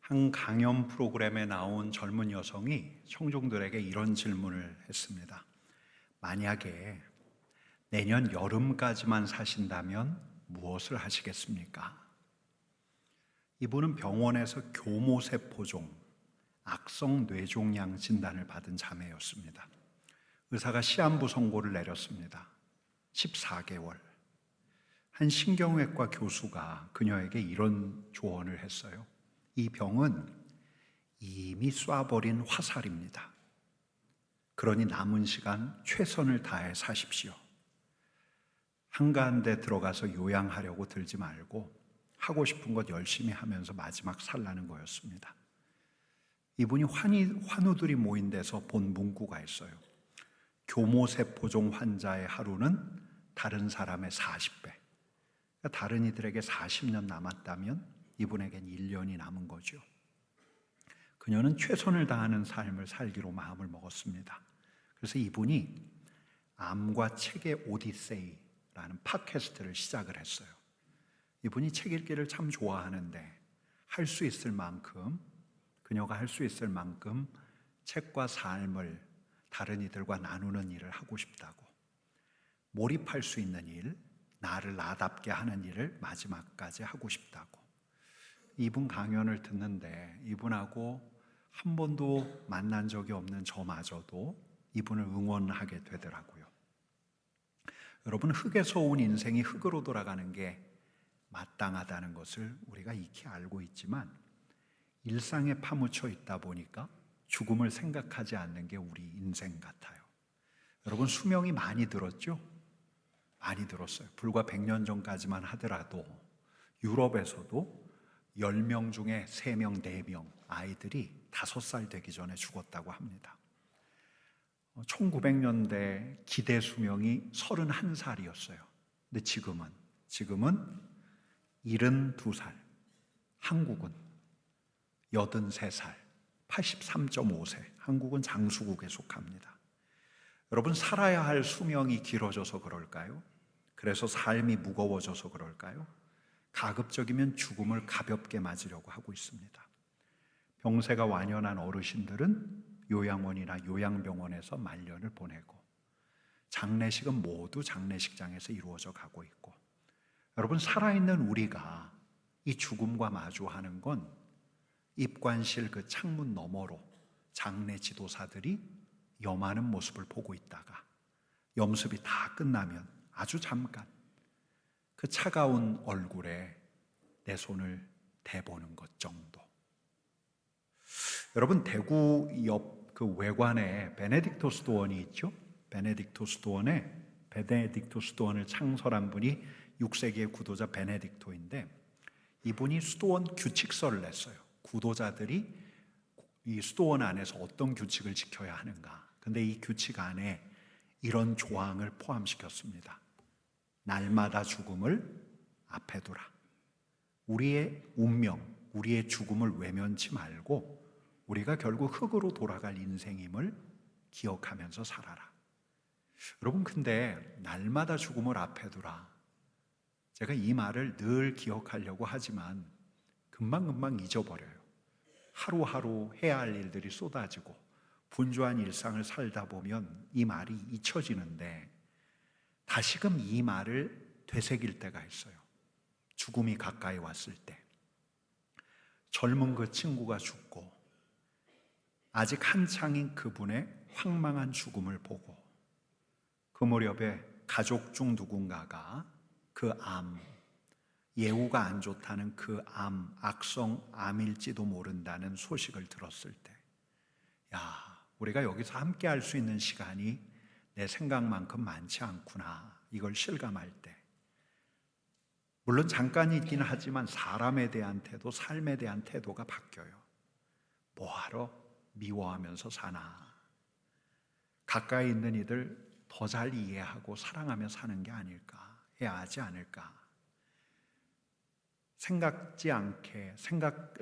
한 강연 프로그램에 나온 젊은 여성이 청중들에게 이런 질문을 했습니다. 만약에 내년 여름까지만 사신다면 무엇을 하시겠습니까? 이분은 병원에서 교모세포종, 악성 뇌종양 진단을 받은 자매였습니다. 의사가 시한부 선고를 내렸습니다. 14개월. 한 신경외과 교수가 그녀에게 이런 조언을 했어요. 이 병은 이미 쏴버린 화살입니다. 그러니 남은 시간 최선을 다해 사십시오. 한가한데 들어가서 요양하려고 들지 말고 하고 싶은 것 열심히 하면서 마지막 살라는 거였습니다. 이분이 환우들이 모인 데서 본 문구가 있어요. 교모세포종 환자의 하루는 다른 사람의 40배. 다른 이들에게 40년 남았다면 이분에겐 1년이 남은 거죠. 그녀는 최선을 다하는 삶을 살기로 마음을 먹었습니다. 그래서 이분이 암과 책의 오디세이라는 팟캐스트를 시작을 했어요. 이분이 책 읽기를 참 좋아하는데 할 수 있을 만큼, 그녀가 할 수 있을 만큼 책과 삶을 다른 이들과 나누는 일을 하고 싶다고, 몰입할 수 있는 일, 나를 나답게 하는 일을 마지막까지 하고 싶다고. 이분 강연을 듣는데 이분하고 한 번도 만난 적이 없는 저마저도 이분을 응원하게 되더라고요. 여러분, 흙에서 온 인생이 흙으로 돌아가는 게 마땅하다는 것을 우리가 익히 알고 있지만 일상에 파묻혀 있다 보니까 죽음을 생각하지 않는 게 우리 인생 같아요. 여러분, 수명이 많이 들었죠? 많이 들었어요. 불과 100년 전까지만 하더라도 유럽에서도 10명 중에 3명, 4명 아이들이 5살 되기 전에 죽었다고 합니다. 1900년대 기대 수명이 31살이었어요. 근데 지금은 72살, 한국은 83살, 83.5세, 한국은 장수국에 속합니다. 여러분, 살아야 할 수명이 길어져서 그럴까요? 그래서 삶이 무거워져서 그럴까요? 가급적이면 죽음을 가볍게 맞으려고 하고 있습니다. 병세가 완연한 어르신들은 요양원이나 요양병원에서 말년을 보내고 장례식은 모두 장례식장에서 이루어져 가고 있고, 여러분, 살아있는 우리가 이 죽음과 마주하는 건 입관실 그 창문 너머로 장례 지도사들이 염하는 모습을 보고 있다가 염습이 다 끝나면 아주 잠깐 그 차가운 얼굴에 내 손을 대보는 것 정도. 여러분, 대구 옆 그 외관에 베네딕토 수도원이 있죠? 베네딕토 수도원을 창설한 분이 6세기의 구도자 베네딕토인데, 이분이 수도원 규칙서를 냈어요. 구도자들이 이 수도원 안에서 어떤 규칙을 지켜야 하는가. 근데 이 규칙 안에 이런 조항을 포함시켰습니다. 날마다 죽음을 앞에 두라. 우리의 운명, 우리의 죽음을 외면치 말고 우리가 결국 흙으로 돌아갈 인생임을 기억하면서 살아라. 여러분, 근데 날마다 죽음을 앞에 두라. 제가 이 말을 늘 기억하려고 하지만 금방금방 잊어버려요. 하루하루 해야 할 일들이 쏟아지고 분주한 일상을 살다 보면 이 말이 잊혀지는데 다시금 이 말을 되새길 때가 있어요. 죽음이 가까이 왔을 때, 젊은 그 친구가 죽고 아직 한창인 그분의 황망한 죽음을 보고 그 무렵에 가족 중 누군가가 그 암, 예후가 안 좋다는 그 암, 악성 암일지도 모른다는 소식을 들었을 때, 야, 우리가 여기서 함께 할 수 있는 시간이 내 생각만큼 많지 않구나, 이걸 실감할 때, 물론 잠깐 있긴 하지만 사람에 대한 태도, 삶에 대한 태도가 바뀌어요. 뭐하러 미워하면서 사나, 가까이 있는 이들 더 잘 이해하고 사랑하며 사는 게 아닐까, 해야 하지 않을까.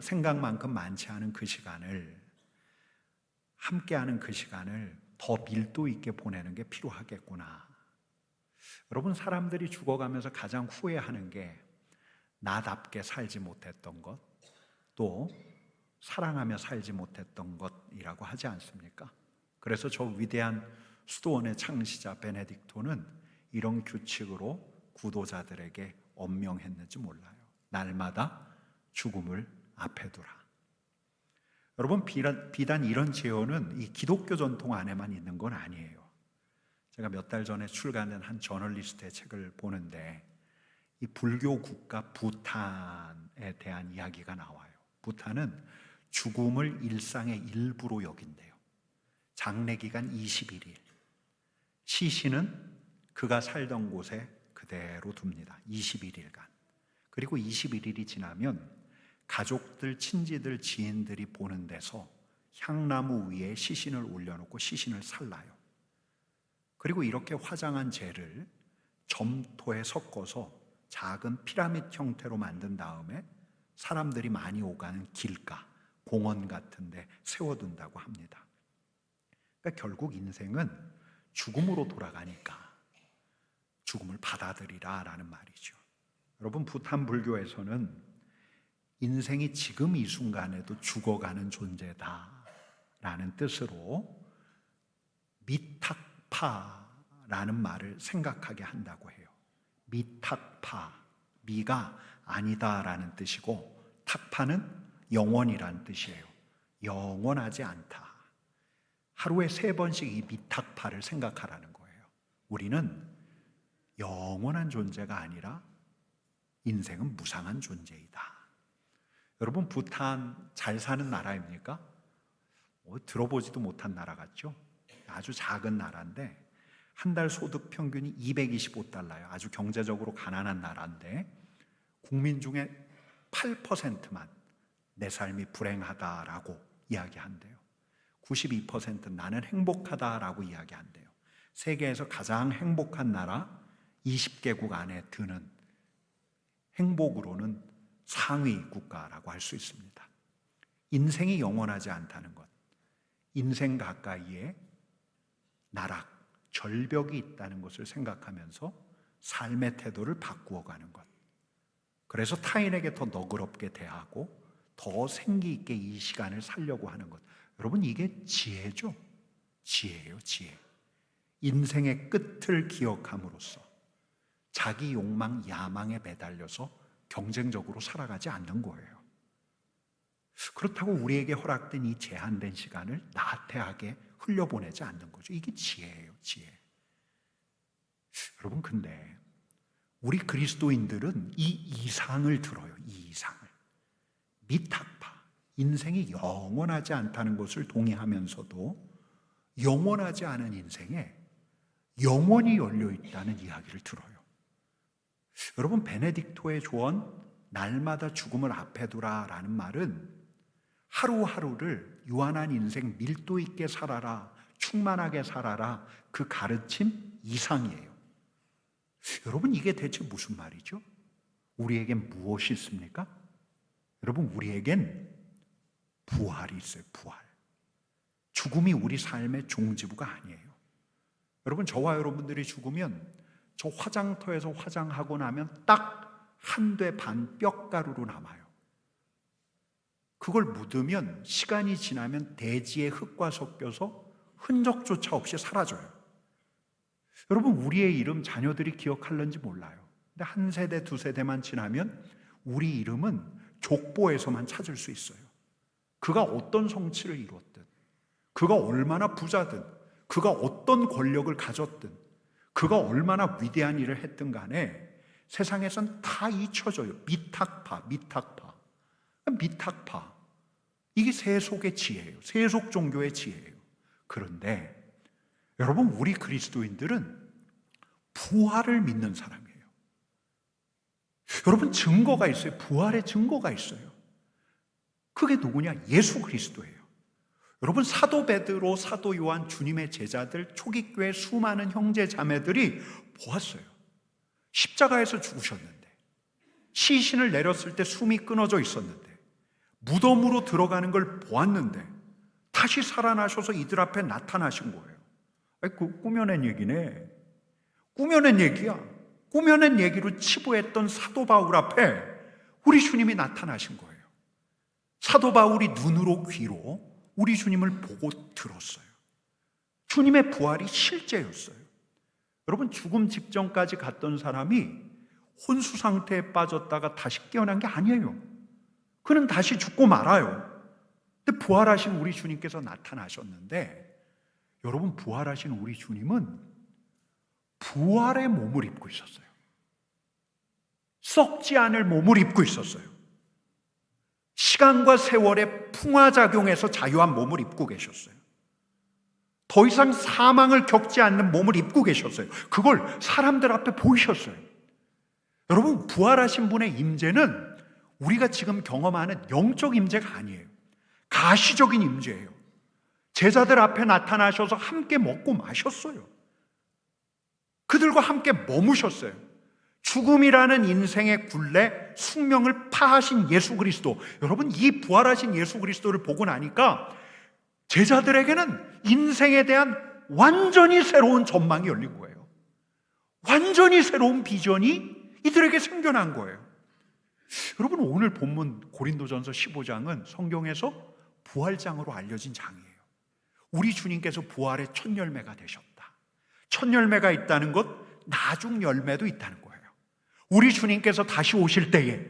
생각만큼 많지 않은 그 시간을, 함께하는 그 시간을 더 밀도 있게 보내는 게 필요하겠구나. 여러분, 사람들이 죽어가면서 가장 후회하는 게 나답게 살지 못했던 것, 또 사랑하며 살지 못했던 것이라고 하지 않습니까? 그래서 저 위대한 수도원의 창시자 베네딕토는 이런 규칙으로 구도자들에게 엄명했는지 몰라요. 날마다 죽음을 앞에 두라. 여러분, 비단 이런 제어는 이 기독교 전통 안에만 있는 건 아니에요. 제가 몇 달 전에 출간된 한 저널리스트의 책을 보는데 이 불교 국가 부탄에 대한 이야기가 나와요. 부탄은 죽음을 일상의 일부로 여긴대요. 장례 기간 21일. 시신은 그가 살던 곳에 그대로 둡니다. 21일간. 그리고 21일이 지나면 가족들, 친지들, 지인들이 보는 데서 향나무 위에 시신을 올려놓고 시신을 살라요. 그리고 이렇게 화장한 재를 점토에 섞어서 작은 피라미드 형태로 만든 다음에 사람들이 많이 오가는 길가, 공원 같은 데 세워둔다고 합니다. 그러니까 결국 인생은 죽음으로 돌아가니까 죽음을 받아들이라 라는 말이죠. 여러분, 부탄 불교에서는 인생이 지금 이 순간에도 죽어가는 존재다 라는 뜻으로 미탁파라는 말을 생각하게 한다고 해요. 미탁파, 미가 아니다라는 뜻이고 탁파는 영원이라는 뜻이에요. 영원하지 않다. 하루에 3번씩 이 미탁파를 생각하라는 거예요. 우리는 영원한 존재가 아니라 인생은 무상한 존재이다. 여러분, 부탄 잘 사는 나라입니까? 들어보지도 못한 나라 같죠? 아주 작은 나라인데 한 달 소득 평균이 225달러예요. 아주 경제적으로 가난한 나라인데 국민 중에 8%만 내 삶이 불행하다라고 이야기한대요. 92%는 나는 행복하다라고 이야기한대요. 세계에서 가장 행복한 나라 20개국 안에 드는 행복으로는 상위 국가라고 할 수 있습니다. 인생이 영원하지 않다는 것, 인생 가까이에 나락, 절벽이 있다는 것을 생각하면서 삶의 태도를 바꾸어가는 것. 그래서 타인에게 더 너그럽게 대하고 더 생기 있게 이 시간을 살려고 하는 것. 여러분, 이게 지혜죠. 지혜예요, 지혜. 인생의 끝을 기억함으로써 자기 욕망, 야망에 매달려서 경쟁적으로 살아가지 않는 거예요. 그렇다고 우리에게 허락된 이 제한된 시간을 나태하게 흘려보내지 않는 거죠. 이게 지혜예요, 지혜. 여러분, 근데 우리 그리스도인들은 이 이상을 들어요. 이 이상을. 미탁파, 인생이 영원하지 않다는 것을 동의하면서도 영원하지 않은 인생에 영원히 열려있다는 이야기를 들어요. 여러분, 베네딕토의 조언, 날마다 죽음을 앞에 두라라는 말은 하루하루를 유한한 인생 밀도 있게 살아라, 충만하게 살아라, 그 가르침 이상이에요. 여러분, 이게 대체 무슨 말이죠? 우리에겐 무엇이 있습니까? 여러분, 우리에겐 부활이 있어요. 부활. 죽음이 우리 삶의 종지부가 아니에요. 여러분, 저와 여러분들이 죽으면 저 화장터에서 화장하고 나면 딱 한 돼 반 뼈가루로 남아요. 그걸 묻으면 시간이 지나면 대지의 흙과 섞여서 흔적조차 없이 사라져요. 여러분, 우리의 이름 자녀들이 기억할는지 몰라요. 근데 한 세대, 두 세대만 지나면 우리 이름은 족보에서만 찾을 수 있어요. 그가 어떤 성취를 이뤘든, 그가 얼마나 부자든, 그가 어떤 권력을 가졌든, 그가 얼마나 위대한 일을 했든 간에 세상에선 다 잊혀져요. 미탁파, 미탁파. 미탁파. 이게 세속의 지혜예요. 세속 종교의 지혜예요. 그런데 여러분, 우리 그리스도인들은 부활을 믿는 사람이에요. 여러분, 증거가 있어요. 부활의 증거가 있어요. 그게 누구냐? 예수 그리스도예요. 여러분, 사도 베드로, 사도 요한, 주님의 제자들, 초기교회 수많은 형제 자매들이 보았어요. 십자가에서 죽으셨는데, 시신을 내렸을 때 숨이 끊어져 있었는데, 무덤으로 들어가는 걸 보았는데 다시 살아나셔서 이들 앞에 나타나신 거예요. 그 꾸며낸 얘기네. 꾸며낸 얘기야. 꾸며낸 얘기로 치부했던 사도 바울 앞에 우리 주님이 나타나신 거예요. 사도 바울이 눈으로 귀로 우리 주님을 보고 들었어요. 주님의 부활이 실제였어요. 여러분, 죽음 직전까지 갔던 사람이 혼수 상태에 빠졌다가 다시 깨어난 게 아니에요. 그는 다시 죽고 말아요. 근데 부활하신 우리 주님께서 나타나셨는데, 여러분, 부활하신 우리 주님은 부활의 몸을 입고 있었어요. 썩지 않을 몸을 입고 있었어요. 시간과 세월의 풍화작용에서 자유한 몸을 입고 계셨어요. 더 이상 사망을 겪지 않는 몸을 입고 계셨어요. 그걸 사람들 앞에 보이셨어요. 여러분, 부활하신 분의 임재는 우리가 지금 경험하는 영적 임재가 아니에요. 가시적인 임재예요. 제자들 앞에 나타나셔서 함께 먹고 마셨어요. 그들과 함께 머무셨어요. 죽음이라는 인생의 굴레, 숙명을 파하신 예수 그리스도. 여러분, 이 부활하신 예수 그리스도를 보고 나니까 제자들에게는 인생에 대한 완전히 새로운 전망이 열린 거예요. 완전히 새로운 비전이 이들에게 생겨난 거예요. 여러분, 오늘 본문 고린도전서 15장은 성경에서 부활장으로 알려진 장이에요. 우리 주님께서 부활의 첫 열매가 되셨다. 첫 열매가 있다는 것, 나중 열매도 있다는 거예요. 우리 주님께서 다시 오실 때에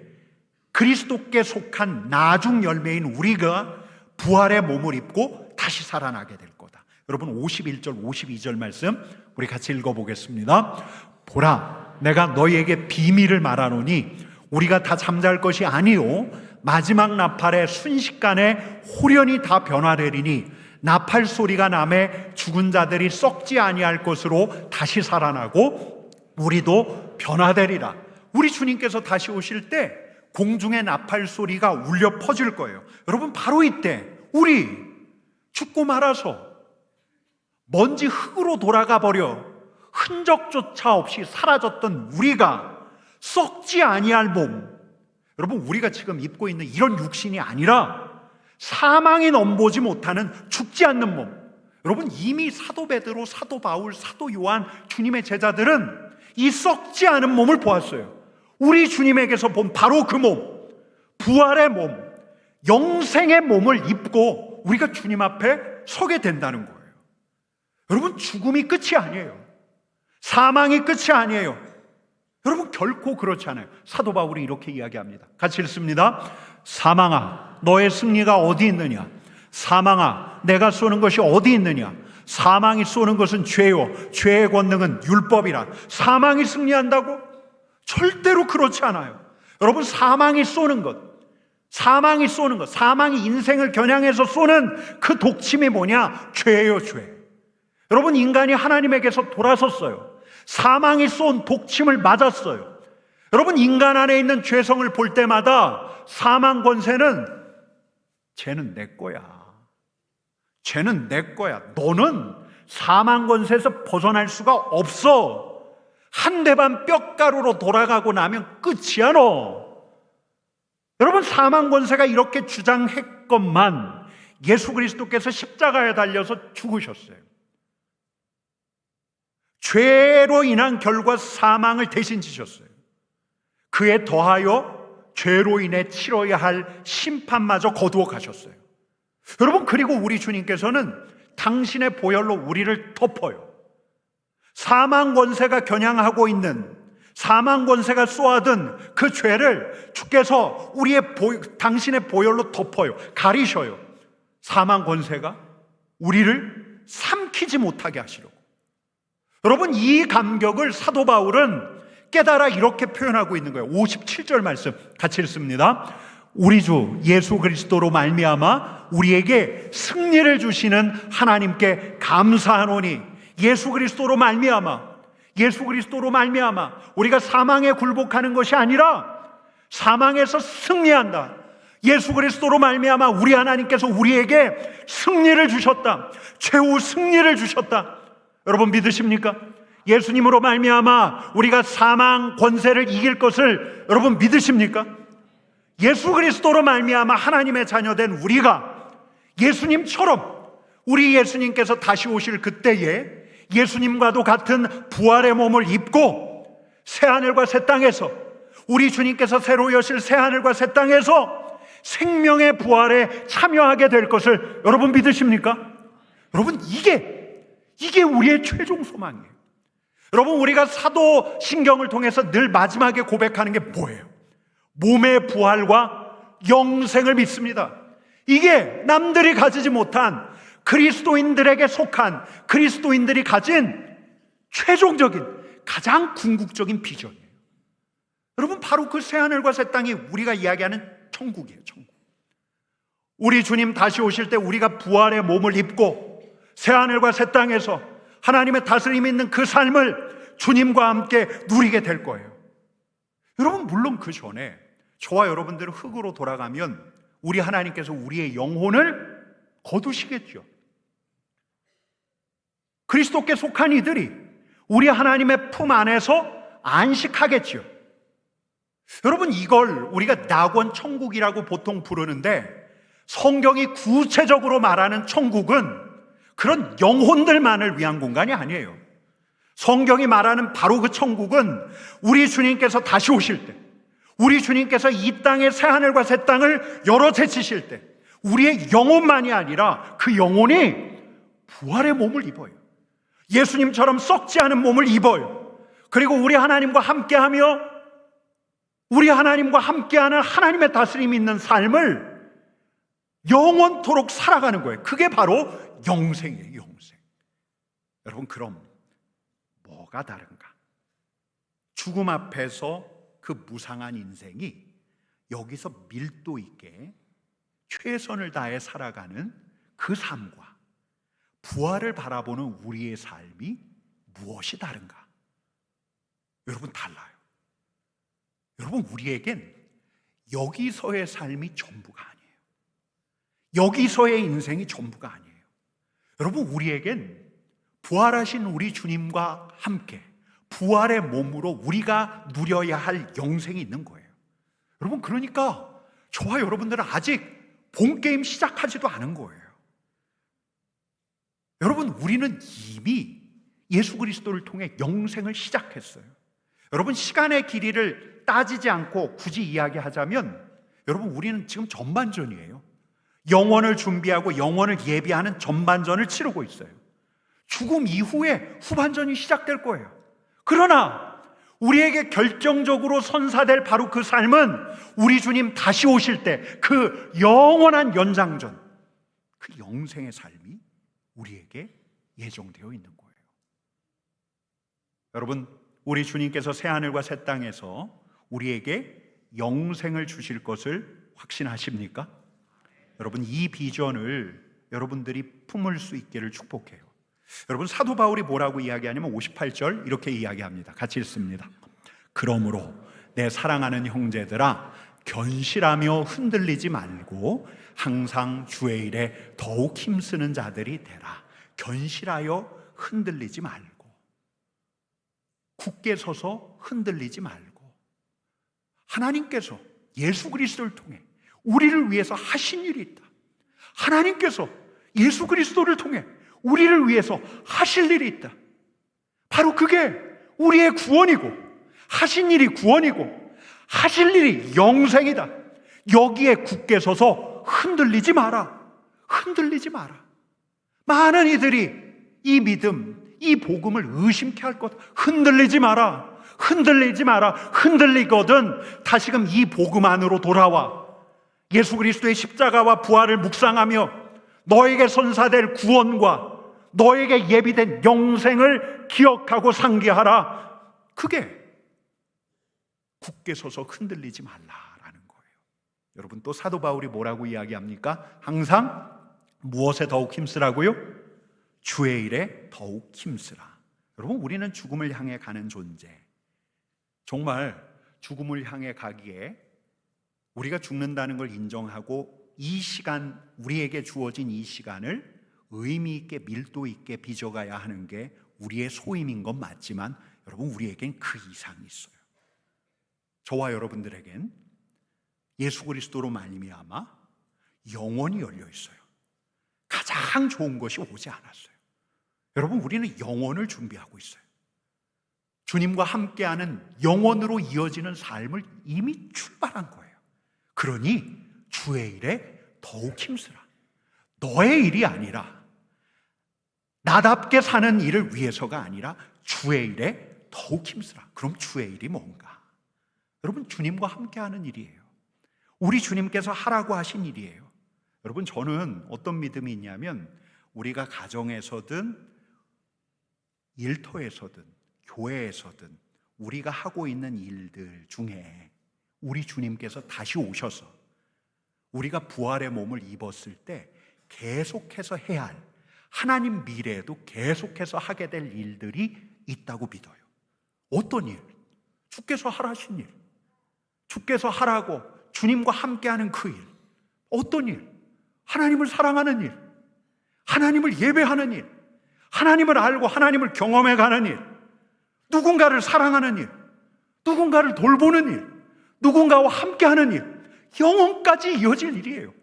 그리스도께 속한 나중 열매인 우리가 부활의 몸을 입고 다시 살아나게 될 거다. 여러분, 51절 52절 말씀 우리 같이 읽어보겠습니다. 보라, 내가 너희에게 비밀을 말하노니 우리가 다 잠잘 것이 아니요 마지막 나팔의 순식간에 홀연히 다 변화되리니 나팔 소리가 나매 죽은 자들이 썩지 아니할 것으로 다시 살아나고 우리도 변화되리라. 우리 주님께서 다시 오실 때 공중의 나팔 소리가 울려 퍼질 거예요. 여러분, 바로 이때 우리 죽고 말아서 먼지 흙으로 돌아가 버려 흔적조차 없이 사라졌던 우리가 썩지 아니할 몸, 여러분, 우리가 지금 입고 있는 이런 육신이 아니라 사망이 넘보지 못하는 죽지 않는 몸. 여러분, 이미 사도 베드로, 사도 바울, 사도 요한, 주님의 제자들은 이 썩지 않은 몸을 보았어요. 우리 주님에게서 본 바로 그 몸, 부활의 몸, 영생의 몸을 입고 우리가 주님 앞에 서게 된다는 거예요. 여러분, 죽음이 끝이 아니에요. 사망이 끝이 아니에요. 여러분, 결코 그렇지 않아요. 사도 바울이 이렇게 이야기합니다. 같이 읽습니다. 사망아, 너의 승리가 어디 있느냐? 사망아, 내가 쏘는 것이 어디 있느냐? 사망이 쏘는 것은 죄요, 죄의 권능은 율법이라. 사망이 승리한다고? 절대로 그렇지 않아요. 여러분, 사망이 쏘는 것, 사망이 인생을 겨냥해서 쏘는 그 독침이 뭐냐? 죄예요, 죄. 여러분, 인간이 하나님에게서 돌아섰어요. 사망이 쏜 독침을 맞았어요. 여러분, 인간 안에 있는 죄성을 볼 때마다 사망 권세는 쟤는 내 거야. 쟤는 내 거야. 너는 사망 권세에서 벗어날 수가 없어. 한 대 반 뼈가루로 돌아가고 나면 끝이야, 너. 여러분, 사망 권세가 이렇게 주장했건만 예수 그리스도께서 십자가에 달려서 죽으셨어요. 죄로 인한 결과 사망을 대신 지셨어요. 그에 더하여 죄로 인해 치러야 할 심판마저 거두어 가셨어요. 여러분, 그리고 우리 주님께서는 당신의 보혈로 우리를 덮어요. 사망 권세가 겨냥하고 있는, 사망 권세가 쏘아든 그 죄를 주께서 당신의 보혈로 덮어요. 가리셔요. 사망 권세가 우리를 삼키지 못하게 하시려고. 여러분, 이 감격을 사도 바울은 깨달아 이렇게 표현하고 있는 거예요. 57절 말씀 같이 읽습니다. 우리 주 예수 그리스도로 말미암아 우리에게 승리를 주시는 하나님께 감사하노니. 예수 그리스도로 말미암아 우리가 사망에 굴복하는 것이 아니라 사망에서 승리한다. 예수 그리스도로 말미암아 우리 하나님께서 우리에게 승리를 주셨다. 최후 승리를 주셨다. 여러분, 믿으십니까? 예수님으로 말미암아 우리가 사망 권세를 이길 것을 여러분 믿으십니까? 예수 그리스도로 말미암아 하나님의 자녀된 우리가 예수님처럼, 우리 예수님께서 다시 오실 그때에 예수님과도 같은 부활의 몸을 입고 새하늘과 새 땅에서, 우리 주님께서 새로 여실 새하늘과 새 땅에서 생명의 부활에 참여하게 될 것을 여러분 믿으십니까? 여러분, 이게 우리의 최종 소망이에요. 여러분, 우리가 사도신경을 통해서 늘 마지막에 고백하는 게 뭐예요? 몸의 부활과 영생을 믿습니다. 이게 남들이 가지지 못한, 그리스도인들에게 속한, 그리스도인들이 가진 최종적인, 가장 궁극적인 비전이에요. 여러분, 바로 그 새하늘과 새 땅이 우리가 이야기하는 천국이에요. 천국. 우리 주님 다시 오실 때 우리가 부활의 몸을 입고 새하늘과 새 땅에서 하나님의 다스림이 있는 그 삶을 주님과 함께 누리게 될 거예요. 여러분, 물론 그 전에 저와 여러분들은 흙으로 돌아가면 우리 하나님께서 우리의 영혼을 거두시겠죠. 그리스도께 속한 이들이 우리 하나님의 품 안에서 안식하겠죠. 여러분, 이걸 우리가 낙원 천국이라고 보통 부르는데, 성경이 구체적으로 말하는 천국은 그런 영혼들만을 위한 공간이 아니에요. 성경이 말하는 바로 그 천국은 우리 주님께서 다시 오실 때, 우리 주님께서 이 땅의 새하늘과 새 땅을 열어 제치실 때 우리의 영혼만이 아니라 그 영혼이 부활의 몸을 입어요. 예수님처럼 썩지 않은 몸을 입어요. 그리고 우리 하나님과 함께하며 우리 하나님과 함께하는 하나님의 다스림이 있는 삶을 영원토록 살아가는 거예요. 그게 바로 영생이에요. 영생. 여러분, 그럼 뭐가 다른가? 죽음 앞에서 그 무상한 인생이 여기서 밀도 있게 최선을 다해 살아가는 그 삶과 부활을 바라보는 우리의 삶이 무엇이 다른가? 여러분, 달라요. 여러분, 우리에겐 여기서의 삶이 전부가 아니에요. 여기서의 인생이 전부가 아니에요. 여러분, 우리에겐 부활하신 우리 주님과 함께 부활의 몸으로 우리가 누려야 할 영생이 있는 거예요. 여러분, 그러니까 저와 여러분들은 아직 본게임 시작하지도 않은 거예요. 여러분, 우리는 이미 예수 그리스도를 통해 영생을 시작했어요. 여러분, 시간의 길이를 따지지 않고 굳이 이야기하자면, 여러분, 우리는 지금 전반전이에요. 영원을 준비하고 영원을 예비하는 전반전을 치르고 있어요. 죽음 이후에 후반전이 시작될 거예요. 그러나 우리에게 결정적으로 선사될 바로 그 삶은 우리 주님 다시 오실 때 그 영원한 연장전, 그 영생의 삶이 우리에게 예정되어 있는 거예요. 여러분, 우리 주님께서 새하늘과 새 땅에서 우리에게 영생을 주실 것을 확신하십니까? 여러분, 이 비전을 여러분들이 품을 수 있기를 축복해요. 여러분, 사도 바울이 뭐라고 이야기하냐면 58절 이렇게 이야기합니다. 같이 읽습니다. 그러므로 내 사랑하는 형제들아, 견실하며 흔들리지 말고 항상 주의 일에 더욱 힘쓰는 자들이 되라. 견실하여 흔들리지 말고, 굳게 서서 흔들리지 말고, 하나님께서 예수 그리스도를 통해 우리를 위해서 하신 일이 있다. 하나님께서 예수 그리스도를 통해 우리를 위해서 하실 일이 있다. 바로 그게 우리의 구원이고, 하신 일이 구원이고, 하실 일이 영생이다. 여기에 굳게 서서 흔들리지 마라. 흔들리지 마라. 많은 이들이 이 믿음, 이 복음을 의심케 할 것. 흔들리지 마라. 흔들리지 마라. 흔들리거든 다시금 이 복음 안으로 돌아와 예수 그리스도의 십자가와 부활을 묵상하며 너에게 선사될 구원과 너에게 예비된 영생을 기억하고 상기하라. 그게 굳게 서서 흔들리지 말라라는 거예요. 여러분, 또 사도 바울이 뭐라고 이야기합니까? 항상 무엇에 더욱 힘쓰라고요? 주의 일에 더욱 힘쓰라. 여러분, 우리는 죽음을 향해 가는 존재. 정말 죽음을 향해 가기에 우리가 죽는다는 걸 인정하고 이 시간, 우리에게 주어진 이 시간을 의미 있게 밀도 있게 빚어가야 하는 게 우리의 소임인 건 맞지만, 여러분, 우리에겐 그 이상이 있어요. 저와 여러분들에겐 예수 그리스도로 말미암아 영원이 열려 있어요. 가장 좋은 것이 오지 않았어요. 여러분, 우리는 영원을 준비하고 있어요. 주님과 함께하는 영원으로 이어지는 삶을 이미 출발한 거예요. 그러니 주의 일에 더욱 힘쓰라. 너의 일이 아니라, 나답게 사는 일을 위해서가 아니라 주의 일에 더욱 힘쓰라. 그럼 주의 일이 뭔가? 여러분, 주님과 함께하는 일이에요. 우리 주님께서 하라고 하신 일이에요. 여러분, 저는 어떤 믿음이 있냐면, 우리가 가정에서든 일터에서든 교회에서든 우리가 하고 있는 일들 중에 우리 주님께서 다시 오셔서 우리가 부활의 몸을 입었을 때 계속해서 해야 할, 하나님 미래에도 계속해서 하게 될 일들이 있다고 믿어요. 어떤 일? 주께서 하라신 일, 주께서 하라고 주님과 함께하는 그 일. 어떤 일? 하나님을 사랑하는 일, 하나님을 예배하는 일, 하나님을 알고 하나님을 경험해가는 일, 누군가를 사랑하는 일, 누군가를 돌보는 일, 누군가와 함께하는 일, 영원까지 이어질 일이에요.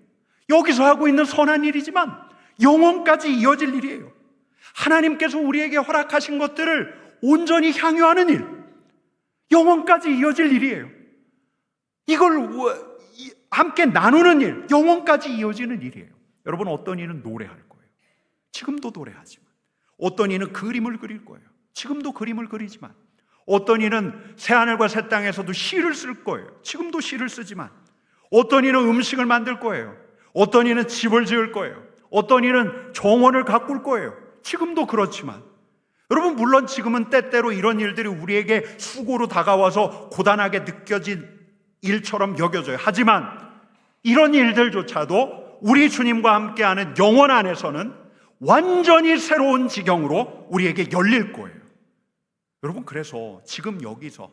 여기서 하고 있는 선한 일이지만 영원까지 이어질 일이에요. 하나님께서 우리에게 허락하신 것들을 온전히 향유하는 일, 영원까지 이어질 일이에요. 이걸 함께 나누는 일, 영원까지 이어지는 일이에요. 여러분, 어떤 이는 노래할 거예요. 지금도 노래하지만. 어떤 이는 그림을 그릴 거예요. 지금도 그림을 그리지만. 어떤 이는 새하늘과 새 땅에서도 시를 쓸 거예요. 지금도 시를 쓰지만. 어떤 이는 음식을 만들 거예요. 어떤 이는 집을 지을 거예요. 어떤 이는 정원을 가꿀 거예요. 지금도 그렇지만. 여러분, 물론 지금은 때때로 이런 일들이 우리에게 수고로 다가와서 고단하게 느껴진 일처럼 여겨져요. 하지만 이런 일들조차도 우리 주님과 함께하는 영원 안에서는 완전히 새로운 지경으로 우리에게 열릴 거예요. 여러분, 그래서 지금 여기서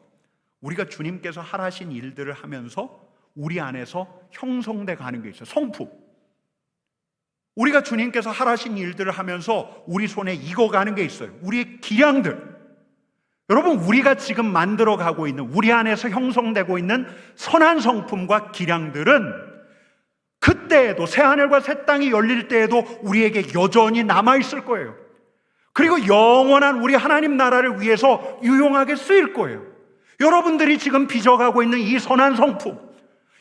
우리가 주님께서 하라신 일들을 하면서 우리 안에서 형성돼 가는 게 있어요. 성품. 우리가 주님께서 하라신 일들을 하면서 우리 손에 익어가는 게 있어요. 우리의 기량들. 여러분, 우리가 지금 만들어가고 있는, 우리 안에서 형성되고 있는 선한 성품과 기량들은 그때에도, 새하늘과 새 땅이 열릴 때에도 우리에게 여전히 남아있을 거예요. 그리고 영원한 우리 하나님 나라를 위해서 유용하게 쓰일 거예요. 여러분들이 지금 빚어가고 있는 이 선한 성품,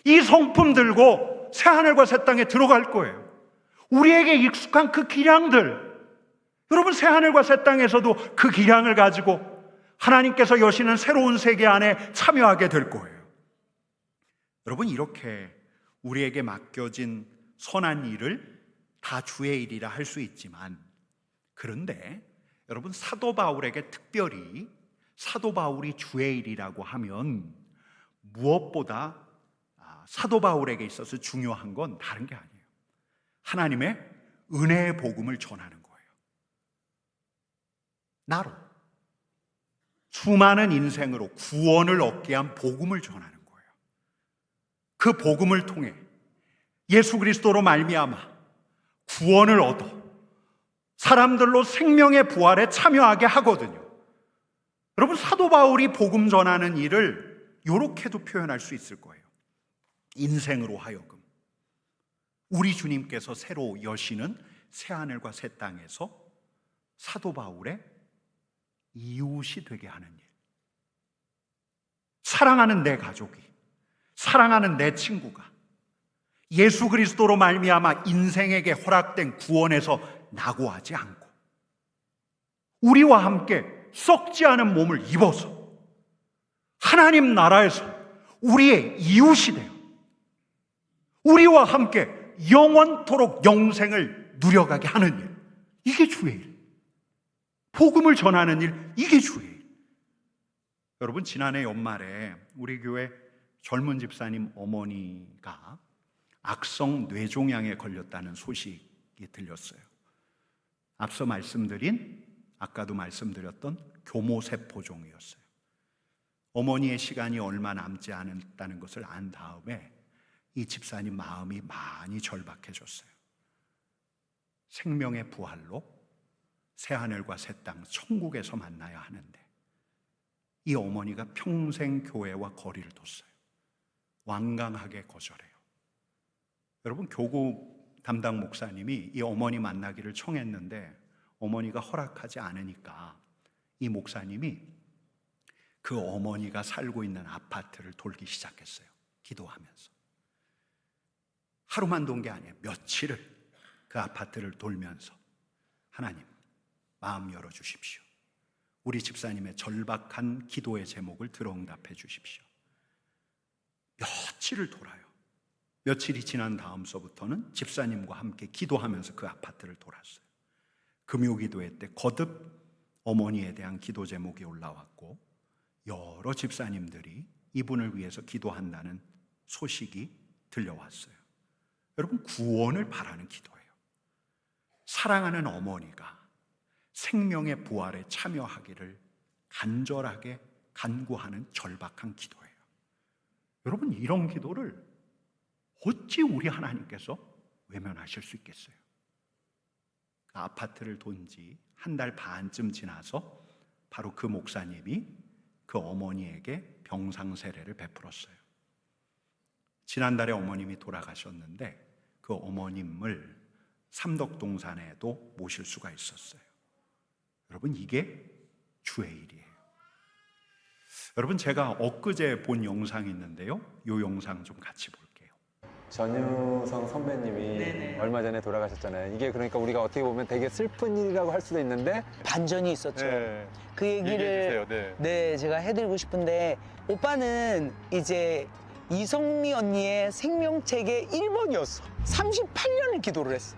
이 성품 들고 새하늘과 새 땅에 들어갈 거예요. 우리에게 익숙한 그 기량들, 여러분, 새하늘과 새 땅에서도 그 기량을 가지고 하나님께서 여시는 새로운 세계 안에 참여하게 될 거예요. 여러분, 이렇게 우리에게 맡겨진 선한 일을 다 주의 일이라 할 수 있지만, 그런데 여러분, 사도 바울에게 특별히 사도 바울이 주의 일이라고 하면 무엇보다 사도 바울에게 있어서 중요한 건 다른 게 아니에요. 하나님의 은혜의 복음을 전하는 거예요. 나로 수많은 인생으로 구원을 얻게 한 복음을 전하는 거예요. 그 복음을 통해 예수 그리스도로 말미암아 구원을 얻어 사람들로 생명의 부활에 참여하게 하거든요. 여러분, 사도 바울이 복음 전하는 일을 이렇게도 표현할 수 있을 거예요. 인생으로 하여금 우리 주님께서 새로 여시는 새하늘과 새 땅에서 사도 바울의 이웃이 되게 하는 일. 사랑하는 내 가족이, 사랑하는 내 친구가 예수 그리스도로 말미암아 인생에게 허락된 구원에서 낙오하지 않고 우리와 함께 썩지 않은 몸을 입어서 하나님 나라에서 우리의 이웃이 되어 우리와 함께 영원토록 영생을 누려가게 하는 일, 이게 주의 일. 복음을 전하는 일, 이게 주의 일. 여러분, 지난해 연말에 우리 교회 젊은 집사님 어머니가 악성 뇌종양에 걸렸다는 소식이 들렸어요. 앞서 말씀드린, 아까도 말씀드렸던 교모세포종이었어요. 어머니의 시간이 얼마 남지 않았다는 것을 안 다음에 이 집사님 마음이 많이 절박해졌어요. 생명의 부활로 새하늘과 새 땅 천국에서 만나야 하는데 이 어머니가 평생 교회와 거리를 뒀어요. 완강하게 거절해요. 여러분, 교구 담당 목사님이 이 어머니 만나기를 청했는데 어머니가 허락하지 않으니까 이 목사님이 그 어머니가 살고 있는 아파트를 돌기 시작했어요. 기도하면서. 하루만 돈 게 아니에요. 며칠을 그 아파트를 돌면서 하나님 마음 열어주십시오. 우리 집사님의 절박한 기도의 제목을 들어응답해 주십시오. 며칠을 돌아요. 며칠이 지난 다음서부터는 집사님과 함께 기도하면서 그 아파트를 돌았어요. 금요기도회 때 거듭 어머니에 대한 기도 제목이 올라왔고 여러 집사님들이 이분을 위해서 기도한다는 소식이 들려왔어요. 여러분, 구원을 바라는 기도예요. 사랑하는 어머니가 생명의 부활에 참여하기를 간절하게 간구하는 절박한 기도예요. 여러분, 이런 기도를 어찌 우리 하나님께서 외면하실 수 있겠어요? 그 아파트를 돈 지 한 달 반쯤 지나서 바로 그 목사님이 그 어머니에게 병상 세례를 베풀었어요. 지난달에 어머님이 돌아가셨는데 그 어머님을 삼덕동산에도 모실 수가 있었어요. 여러분, 이게 주의 일이에요. 여러분, 제가 엊그제 본 영상이 있는데요. 이 영상 좀 같이 볼게요. 전유성 선배님이 네네. 얼마 전에 돌아가셨잖아요. 이게 그러니까 우리가 어떻게 보면 되게 슬픈 일이라고 할 수도 있는데 반전이 있었죠. 네. 그 얘기를 얘기해 주세요. 네, 제가 해드리고 싶은데 오빠는 이제 이성미 언니의 생명책의 1번이었어. 38년을 기도를 했어.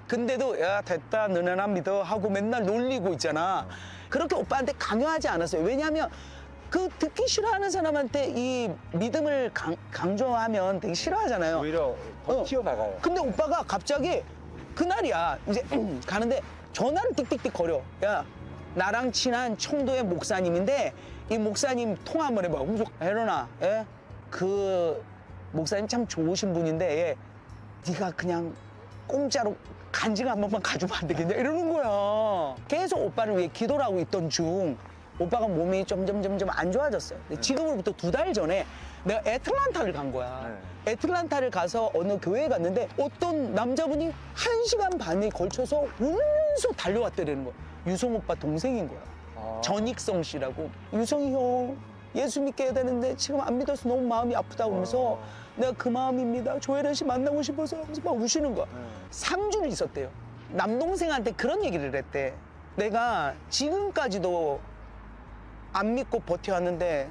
근데도 야 됐다 너네 나 믿어 하고 맨날 놀리고 있잖아. 그렇게 오빠한테 강요하지 않았어요. 왜냐하면 그 듣기 싫어하는 사람한테 이 믿음을 강조하면 되게 싫어하잖아요. 오히려 더 튀어나가요. 근데 오빠가 갑자기 그날이야 이제 가는데 전화를 띡띡띡 거려. 야 나랑 친한 청도의 목사님인데 이 목사님 통화 한번 해봐. 그래서 혜련아, 예? 그 목사님 참 좋으신 분인데 예, 네가 그냥 공짜로 간증 한 번만 가주면 안 되겠냐 이러는 거야. 계속 오빠를 위해 기도를 하고 있던 중 오빠가 몸이 점점 안 좋아졌어요. 근데 지금으로부터 2달 전에 내가 애틀란타를 간 거야. 애틀란타를 가서 어느 교회에 갔는데 어떤 남자분이 1시간 반에 걸쳐서 울면서 달려왔다는 거야. 유성 오빠 동생인 거야. 전익성 씨라고. 유성이 형 예수 믿게 해야 되는데 지금 안 믿어서 너무 마음이 아프다고 그러면서 내가 그 마음입니다. 조혜련 씨 만나고 싶어서 하면서 막 우시는 거야. 3주를 있었대요. 남동생한테 그런 얘기를 했대. 내가 지금까지도 안 믿고 버텨왔는데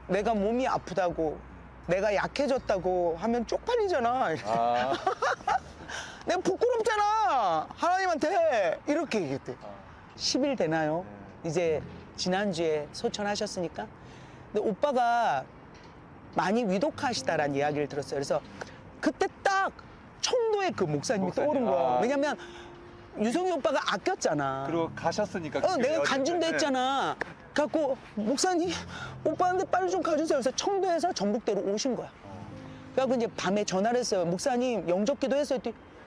내가 몸이 아프다고 내가 약해졌다고 하면 쪽팔리잖아. 내가 부끄럽잖아. 하나님한테 이렇게 얘기했대. 10일 되나요? 이제 지난주에 소천하셨으니까. 근데 오빠가 많이 위독하시다라는 이야기를 들었어요. 그래서 그때 딱 청도의 그 목사님이 떠오른 거야. 왜냐면 유성이 오빠가 아꼈잖아. 그리고 가셨으니까. 내가 간증도 했잖아. 갖고 목사님 오빠한테 빨리 좀 가주세요. 그래서 청도에서 전북대로 오신 거야. 그래서 이제 밤에 전화를 했어요. 목사님 영접기도 했어요.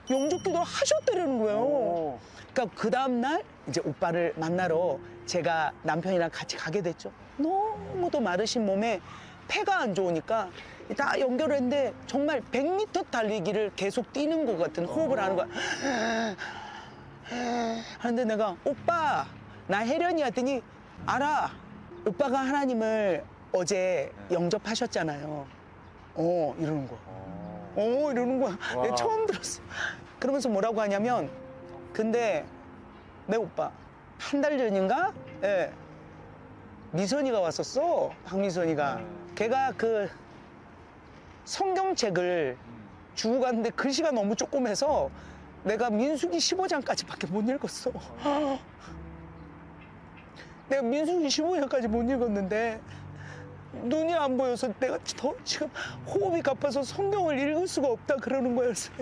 영접기도 하셨다는 거예요. 그러니까 그 다음날 이제 오빠를 만나러 제가 남편이랑 같이 가게 됐죠. 너무도 마르신 몸에 폐가 안 좋으니까 다 연결을 했는데 정말 100m 달리기를 계속 뛰는 것 같은 호흡을 하는 거야. 하는데 내가 오빠 나 혜련이 했더니 알아. 오빠가 하나님을 어제 영접하셨잖아요. 이러는 거야. 이러는 거야. 내가 처음 들었어. 그러면서 뭐라고 하냐면 근데 내 오빠 한 달 전인가? 예. 미선이가 왔었어. 박미선이가. 걔가 그 성경책을 주고 갔는데 글씨가 너무 조그매서 내가 민수기 15장까지밖에 못 읽었어. 내가 민수기 15장까지 못 읽었는데 눈이 안 보여서 내가 더 지금 호흡이 가빠서 성경을 읽을 수가 없다 그러는 거였어.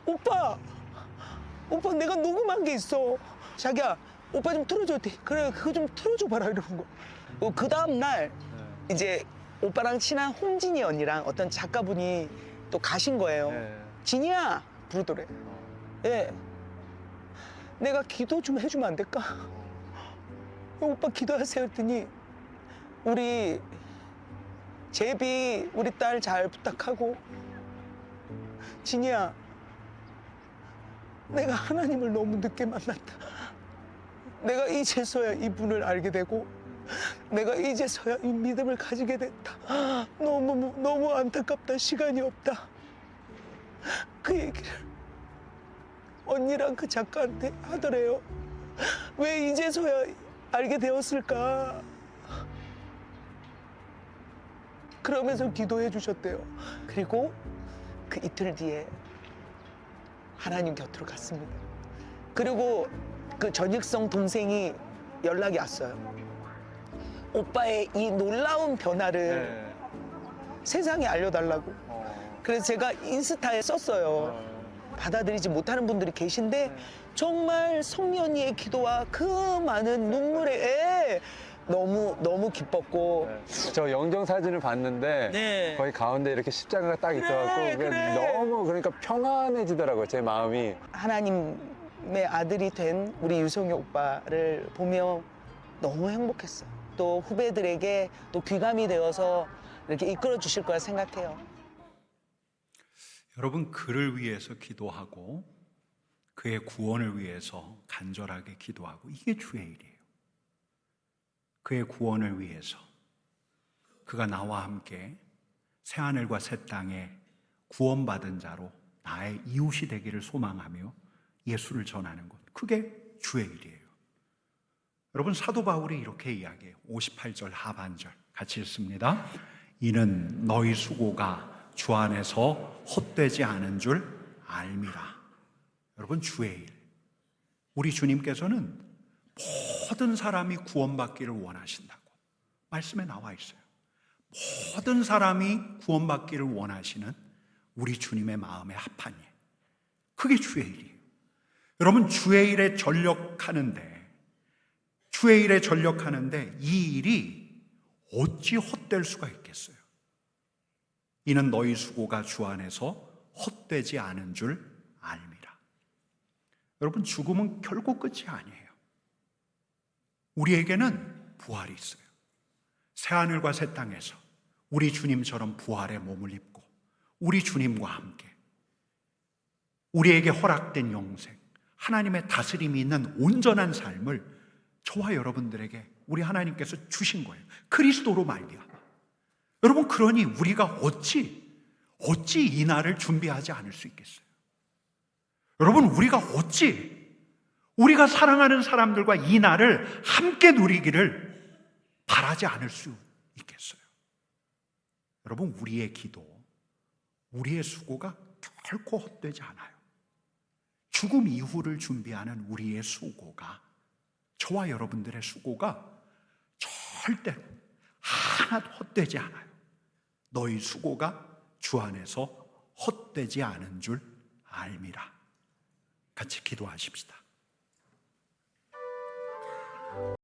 오빠 내가 녹음한 게 있어. 자기야 오빠 좀 틀어줘. 그래 그거 좀 틀어줘 봐라 이러는 거. 그 다음 날 이제 오빠랑 친한 홍진이 언니랑 어떤 작가분이 또 가신 거예요. 진이야 부르더래. 예. 내가 기도 좀 해주면 안 될까? 오빠 기도하세요 했더니 우리 제비 우리 딸 잘 부탁하고 진이야 내가 하나님을 너무 늦게 만났다. 내가 이제서야 이분을 알게 되고 내가 이제서야 이 믿음을 가지게 됐다. 너무 안타깝다. 시간이 없다. 그 얘기를 언니랑 그 작가한테 하더래요. 왜 이제서야 알게 되었을까? 그러면서 기도해 주셨대요. 그리고 그 이틀 뒤에 하나님 곁으로 갔습니다. 그리고 그 전익성 동생이 연락이 왔어요. 오빠의 이 놀라운 변화를 세상에 알려달라고. 그래서 제가 인스타에 썼어요. 받아들이지 못하는 분들이 계신데 정말 성미 언니의 기도와 그 많은 눈물에 너무 기뻤고. 저 영정 사진을 봤는데 네. 거의 가운데 이렇게 십자가가 딱 있어갖고 그래. 너무 그러니까 평안해지더라고요, 제 마음이. 하나님의 아들이 된 우리 유성이 오빠를 보며 너무 행복했어요. 또 후배들에게 또 귀감이 되어서 이렇게 이끌어 주실 거라 생각해요. 여러분, 그를 위해서 기도하고 그의 구원을 위해서 간절하게 기도하고, 이게 주의 일이에요. 그의 구원을 위해서 그가 나와 함께 새하늘과 새 땅에 구원받은 자로 나의 이웃이 되기를 소망하며 예수를 전하는 것, 그게 주의 일이에요. 여러분, 사도 바울이 이렇게 이야기해요. 58절 하반절 같이 읽습니다. 이는 너희 수고가 주 안에서 헛되지 않은 줄 알미라. 여러분, 주의 일. 우리 주님께서는 모든 사람이 구원받기를 원하신다고 말씀에 나와 있어요. 모든 사람이 구원받기를 원하시는 우리 주님의 마음에 합한 일, 그게 주의 일이에요. 여러분, 주의 일에 전력하는데 이 일이 어찌 헛될 수가 있겠어요? 이는 너희 수고가 주 안에서 헛되지 않은 줄 알미라. 여러분, 죽음은 결국 끝이 아니에요. 우리에게는 부활이 있어요. 새하늘과 새 땅에서 우리 주님처럼 부활의 몸을 입고 우리 주님과 함께 우리에게 허락된 영생, 하나님의 다스림이 있는 온전한 삶을 저와 여러분들에게 우리 하나님께서 주신 거예요. 그리스도로 말미암아. 여러분, 그러니 우리가 어찌 이 날을 준비하지 않을 수 있겠어요? 여러분, 우리가 사랑하는 사람들과 이 날을 함께 누리기를 바라지 않을 수 있겠어요? 여러분, 우리의 기도, 우리의 수고가 결코 헛되지 않아요. 죽음 이후를 준비하는 우리의 수고가, 저와 여러분들의 수고가 절대로 하나도 헛되지 않아요. 너희 수고가 주 안에서 헛되지 않은 줄 알미라. 같이 기도하십시다.